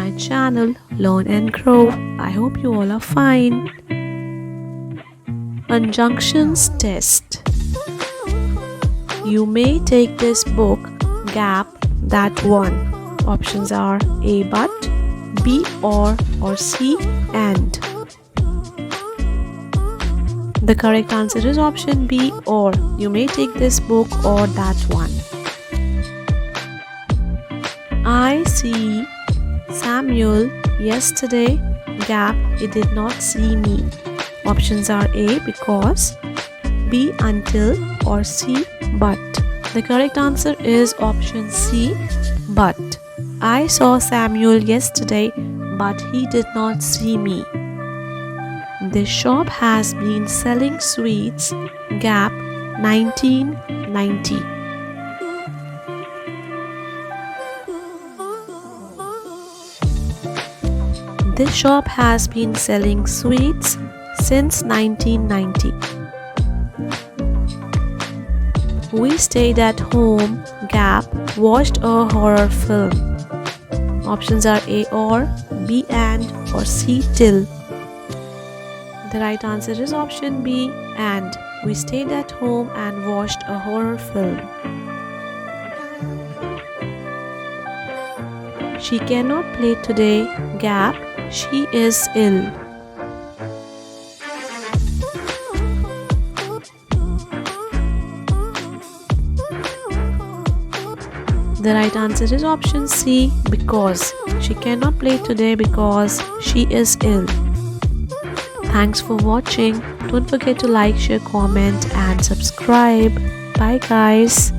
my channel Learn and Grow. I hope you all are fine. Conjunctions test. You may take this book, gap, that one. Options are A but, B or C and. The correct answer is option B, or. You may take this book or that one. I see Samuel yesterday, gap, he did not see me. Options are A because, B until, or C but. The correct answer is option C, but. I saw Samuel yesterday, but he did not see me. This shop has been selling sweets, gap, 1990. This shop has been selling sweets since 1990. We stayed at home, gap, watched a horror film. Options are A or, B and, or C till. The right answer is option B, and. We stayed at home and watched a horror film. She cannot play today, gap, she is ill. The right answer is option C, because. She cannot play today because she is ill. Thanks for watching. Don't forget to like, share, comment and subscribe. Bye guys.